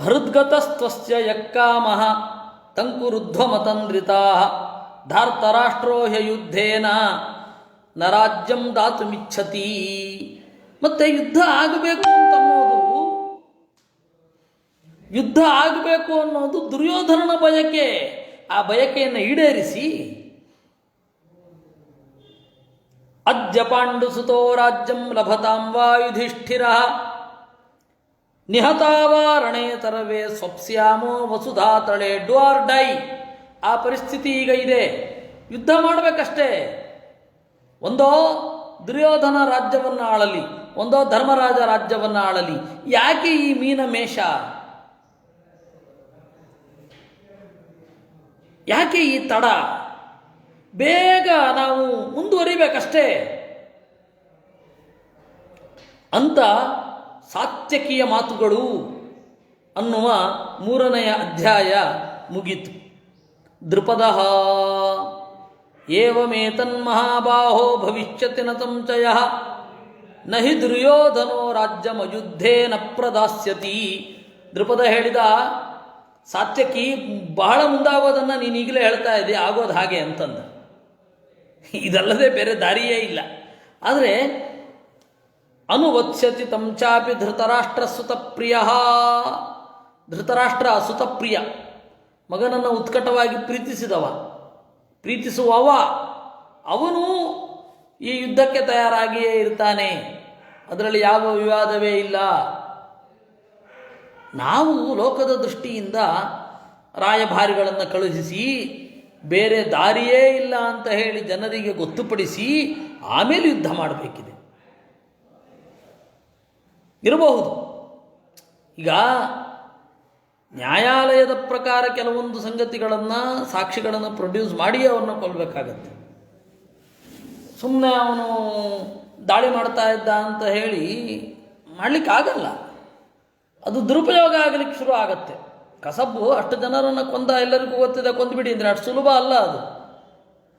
ಹೃದ್ಗತಸ್ತ್ವಸ್ಯ ಯಕ್ಕಾಮಃ ತಂಕುರುಧ್ವಮತಂದ್ರಿತಾಃ ಧಾರ್ತರಾಷ್ಟ್ರೋ ಹ್ಯಯುದ್ಧೇನ ನ ರಾಜ್ಯಂ ದಾತುಮಿಚ್ಛತಿ. ಮತ್ತೆ ಯುದ್ಧ ಆಗಬೇಕು ಅನ್ನೋದು ದುರ್ಯೋಧನನ ಬಯಕೆ. ಆ ಬಯಕೆಯನ್ನು ಈಡೇರಿಸಿ ಅದ್ಯ ಪಾಂಡುಸುತೋ ರಾಜ್ಯಂ ಲಭತಾಂ ವಾ ಯುಧಿಷ್ಠಿರಃ ನಿಹತಾವಾರಣೆ ತರವೇ ಸ್ವಪ್ಸ್ಯಾಮೋ ವಸುಧಾತಳೆ. Do or die. ಆ ಪರಿಸ್ಥಿತಿ ಈಗ ಇದೆ. ಯುದ್ಧ ಮಾಡಬೇಕಷ್ಟೇ. ಒಂದೋ ದುರ್ಯೋಧನ ರಾಜ್ಯವನ್ನು ಆಳಲಿ, ಒಂದೋ ಧರ್ಮರಾಜ ರಾಜ್ಯವನ್ನು ಆಳಲಿ. ಯಾಕೆ ಈ ಮೀನಮೇಷ? ಯಾಕೆ ಈ ತಡ? ಬೇಗ ನಾವು ಮುಂದುವರಿಬೇಕಷ್ಟೇ ಅಂತ ಸಾತ್ಯಕಿಯ ಮಾತುಗಳು ಅನ್ನುವ 3ನೆಯ ಅಧ್ಯಾಯ ಮುಗೀತು. ದೃಪದಃ ಏವಮೇತನ್ಮಹಾಬಾಹೋ ಭವಿಷ್ಯತಿ ನ ಸಂಶಯಃ ನ ಹಿ ದುರ್ಯೋಧನೋ ರಾಜ್ಯಮಯುದ್ಧೇನ ಪ್ರದಾಸ್ಯತಿ. ದೃಪದ ಹೇಳಿದ, ಸಾತ್ಯಕಿ ಬಹಳ ಮುಂದಾಗೋದನ್ನು ನೀನು ಈಗಲೇ ಹೇಳ್ತಾ ಇದ್ದೆ, ಆಗೋದು ಹಾಗೆ ಅಂತಂದ. ಇದಲ್ಲದೆ ಬೇರೆ ದಾರಿಯೇ ಇಲ್ಲ. ಆದರೆ ಅನುವತ್ಸ್ಯತಿ ತಂಚಾಪಿ ಧೃತರಾಷ್ಟ್ರ ಸುತಪ್ರಿಯ. ಧೃತರಾಷ್ಟ್ರ ಸುತಪ್ರಿಯ, ಮಗನನ್ನು ಉತ್ಕಟವಾಗಿ ಪ್ರೀತಿಸುವವ ಅವನು ಈ ಯುದ್ಧಕ್ಕೆ ತಯಾರಾಗಿಯೇ ಇರ್ತಾನೆ. ಅದರಲ್ಲಿ ಯಾವ ವಿವಾದವೇ ಇಲ್ಲ. ನಾವು ಲೋಕದ ದೃಷ್ಟಿಯಿಂದ ರಾಯಭಾರಿಗಳನ್ನು ಕಳುಹಿಸಿ ಬೇರೆ ದಾರಿಯೇ ಇಲ್ಲ ಅಂತ ಹೇಳಿ ಜನರಿಗೆ ಗೊತ್ತುಪಡಿಸಿ ಆಮೇಲೆ ಯುದ್ಧ ಮಾಡಬೇಕಿದೆ. ಇರಬಹುದು. ಈಗ ನ್ಯಾಯಾಲಯದ ಪ್ರಕಾರ ಕೆಲವೊಂದು ಸಂಗತಿಗಳನ್ನು, ಸಾಕ್ಷಿಗಳನ್ನು ಪ್ರೊಡ್ಯೂಸ್ ಮಾಡಿ ಅವನ್ನ ಕೊಲ್ಲಬೇಕಾಗತ್ತೆ. ಸುಮ್ಮನೆ ಅವನು ದಾಳಿ ಮಾಡ್ತಾ ಇದ್ದ ಅಂತ ಹೇಳಿ ಮಾಡಲಿಕ್ಕಾಗಲ್ಲ. ಅದು ದುರುಪಯೋಗ ಆಗಲಿಕ್ಕೆ ಶುರು ಆಗತ್ತೆ. ಕಸಬು ಅಷ್ಟು ಜನರನ್ನು ಕೊಂದ, ಎಲ್ಲರಿಗೂ ಗೊತ್ತಿದೆ, ಕೊಂದುಬಿಡಿ ಅಂದರೆ ಅಷ್ಟು ಸುಲಭ ಅಲ್ಲ.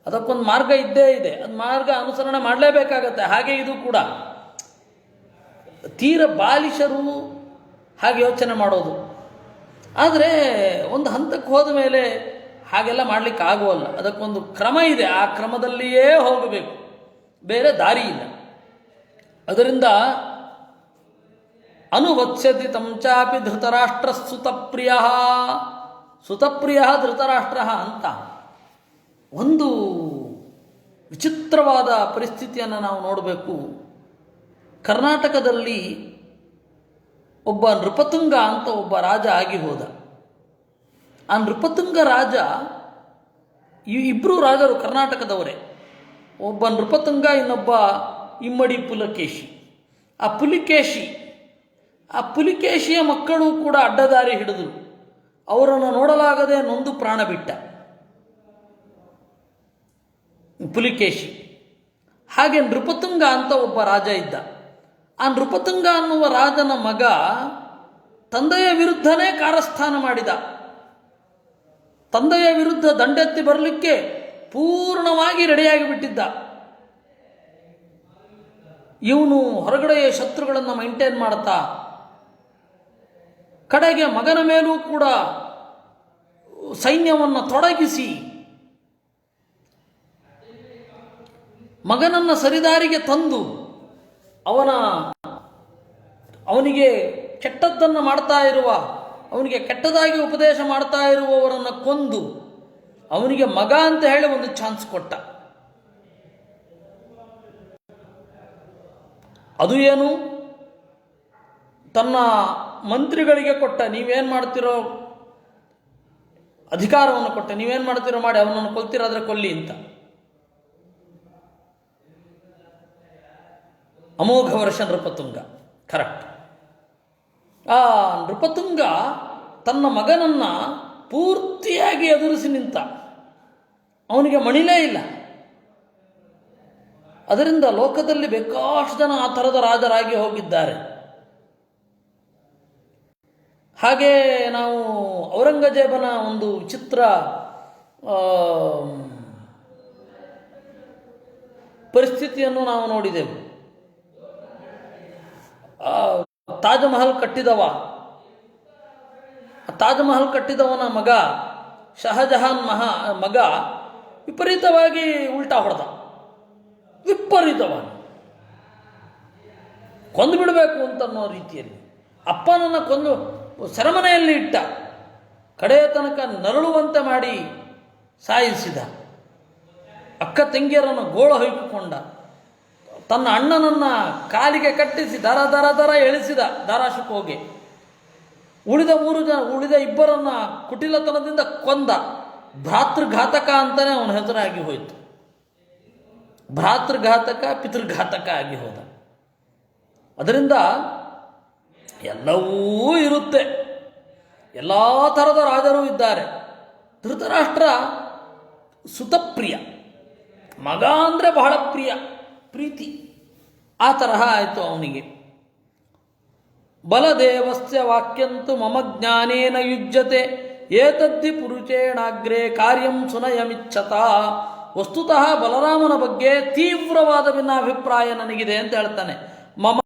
ಅದಕ್ಕೊಂದು ಮಾರ್ಗ ಇದ್ದೇ ಇದೆ. ಅದು ಮಾರ್ಗ ಅನುಸರಣೆ ಮಾಡಲೇಬೇಕಾಗತ್ತೆ. ಹಾಗೆ ಇದು ಕೂಡ. ತೀರ ಬಾಲಿಶರು ಹಾಗೆ ಯೋಚನೆ ಮಾಡೋದು. ಆದರೆ ಒಂದು ಹಂತಕ್ಕೆ ಹೋದ ಮೇಲೆ ಹಾಗೆಲ್ಲ ಮಾಡಲಿಕ್ಕೆ ಆಗುವಲ್ಲ. ಅದಕ್ಕೊಂದು ಕ್ರಮ ಇದೆ. ಆ ಕ್ರಮದಲ್ಲಿಯೇ ಹೋಗಬೇಕು, ಬೇರೆ ದಾರಿ ಇಲ್ಲ. ಅದರಿಂದ ಅನುವತ್ಸ್ಯತಿ ತಂಚಾಪಿ ಧೃತರಾಷ್ಟ್ರ ಸುತಪ್ರಿಯ. ಸುತಪ್ರಿಯ ಧೃತರಾಷ್ಟ್ರ ಅಂತ ಒಂದು ವಿಚಿತ್ರವಾದ ಪರಿಸ್ಥಿತಿಯನ್ನು ನಾವು ನೋಡಬೇಕು. ಕರ್ನಾಟಕದಲ್ಲಿ ಒಬ್ಬ ನೃಪತುಂಗ ಅಂತ ಒಬ್ಬ ರಾಜ ಆಗಿ ಹೋದ. ಆ ನೃಪತುಂಗ ರಾಜ, ಇಬ್ಬರು ರಾಜರು ಕರ್ನಾಟಕದವರೇ. ಒಬ್ಬ ನೃಪತುಂಗ, ಇನ್ನೊಬ್ಬ ಇಮ್ಮಡಿ ಪುಲಕೇಶಿ. ಆ ಪುಲಿಕೇಶಿಯ ಮಕ್ಕಳು ಕೂಡ ಅಡ್ಡದಾರಿ ಹಿಡಿದರು. ಅವರನ್ನು ನೋಡಲಾಗದೆ ನೊಂದು ಪ್ರಾಣ ಬಿಟ್ಟ ಪುಲಿಕೇಶಿ. ಹಾಗೆ ನೃಪತುಂಗ ಅಂತ ಒಬ್ಬ ರಾಜ ಇದ್ದ. ಆ ನೃಪತುಂಗ ಅನ್ನುವ ರಾಜನ ಮಗ ತಂದೆಯ ವಿರುದ್ಧನೇ ಕಾರಸ್ಥಾನ ಮಾಡಿದ. ತಂದೆಯ ವಿರುದ್ಧ ದಂಡೆತ್ತಿ ಬರಲಿಕ್ಕೆ ಪೂರ್ಣವಾಗಿ ರೆಡಿಯಾಗಿ ಬಿಟ್ಟಿದ್ದ. ಇವನು ಹೊರಗಡೆಯ ಶತ್ರುಗಳನ್ನು ಮೈಂಟೈನ್ ಮಾಡ್ತಾ, ಕಡೆಗೆ ಮಗನ ಮೇಲೂ ಕೂಡ ಸೈನ್ಯವನ್ನು ತೊಡಗಿಸಿ ಮಗನನ್ನು ಸರಿದಾರಿಗೆ ತಂದು ಅವನಿಗೆ ಕೆಟ್ಟದ್ದನ್ನು ಮಾಡ್ತಾ ಇರುವ, ಅವನಿಗೆ ಕೆಟ್ಟದಾಗಿ ಉಪದೇಶ ಮಾಡ್ತಾ ಇರುವವರನ್ನು ಕೊಂದು ಅವನಿಗೆ ಮಗ ಅಂತ ಹೇಳಿ ಒಂದು ಚಾನ್ಸ್ ಕೊಟ್ಟ. ಅದು ಏನು? ತನ್ನ ಮಂತ್ರಿಗಳಿಗೆ ಕೊಟ್ಟ, ನೀವೇನು ಮಾಡ್ತಿರೋ ಅಧಿಕಾರವನ್ನು ಕೊಟ್ಟ, ನೀವೇನು ಮಾಡ್ತಿರೋ ಮಾಡಿ, ಅವನನ್ನು ಕೊಲ್ತಿರಾದ್ರೆ ಕೊಲ್ಲಿ ಅಂತ. ಅಮೋಘ ವರ್ಷ ನೃಪತುಂಗ. ಕರೆಕ್ಟ್. ಆ ನೃಪತುಂಗ ತನ್ನ ಮಗನನ್ನ ಪೂರ್ತಿಯಾಗಿ ಎದುರಿಸಿ ನಿಂತ. ಅವನಿಗೆ ಮಣಿಲೇ ಇಲ್ಲ. ಅದರಿಂದ ಲೋಕದಲ್ಲಿ ಬೇಕಾಷ್ಟು ಜನ ಆ ಥರದ ರಾಜರಾಗಿ ಹೋಗಿದ್ದಾರೆ. ಹಾಗೆ ನಾವು ಔರಂಗಜೇಬನ ಒಂದು ವಿಚಿತ್ರ ಪರಿಸ್ಥಿತಿಯನ್ನು ನಾವು ನೋಡಿದೆವು. ತಾಜ್ ಮಹಲ್ ಕಟ್ಟಿದವ ತಾಜ್ ಮಹಲ್ ಕಟ್ಟಿದವನ ಮಗ ಶಹಜಹಾನ್ ಮಗ ವಿಪರೀತವಾಗಿ ಉಲ್ಟಾ ಹೊಡೆದ. ವಿಪರೀತವಾಗಿ ಕೊಂದು ಬಿಡಬೇಕು ಅಂತನ್ನೋ ರೀತಿಯಲ್ಲಿ ಅಪ್ಪನನ್ನು ಕೊಂದು ಸೆರೆಮನೆಯಲ್ಲಿ ಇಟ್ಟ. ಕಡೆಯ ತನಕ ನರಳುವಂತೆ ಮಾಡಿ ಸಾಯಿಸಿದ. ಅಕ್ಕ ತಂಗಿಯರನ್ನು ಗೋಳ ಹೊಯ್ಕೊಂಡ. ತನ್ನ ಅಣ್ಣನನ್ನು ಕಾಲಿಗೆ ಕಟ್ಟಿಸಿ ದರ ದರ ದರ ಎಳಿಸಿದ ದಾರಾಶುಕೋಗೆ. ಉಳಿದ ಇಬ್ಬರನ್ನು ಕುಟಿಲತನದಿಂದ ಕೊಂದ. ಭ್ರಾತೃಘಾತಕ ಅಂತಲೇ ಅವನ ಹೆಸರಾಗಿ ಹೋಯಿತು. ಭ್ರಾತೃಘಾತಕ ಪಿತೃಘಾತಕ ಆಗಿ ಹೋದ. ಅದರಿಂದ ಎಲ್ಲವೂ ಇರುತ್ತೆ. ಎಲ್ಲ ಥರದ ರಾಜರು ಇದ್ದಾರೆ. ಧೃತರಾಷ್ಟ್ರ ಸುತಪ್ರಿಯ, ಮಗ ಅಂದರೆ ಬಹಳ ಪ್ರೀತಿ. ಆ ತರಹ ಆಯಿತು ಅವನಿಗೆ. ಬಲದೇವಸ್ಯ ವಾಕ್ಯಂತು ಮಮ ಜ್ಞಾನೇನ ಯುಜ್ಯತೆ ಏತದ್ದಿ ಪುರುಷೇಣಾಗ್ರೇ ಕಾರ್ಯಂ ಸುನಯಮಿಚ್ಛತ. ವಸ್ತುತಃ ಬಲರಾಮನ ಬಗ್ಗೆ ತೀವ್ರವಾದ ಭಿನ್ನಾಭಿಪ್ರಾಯ ನನಗಿದೆ ಅಂತ ಹೇಳ್ತಾನೆ. ಮಮ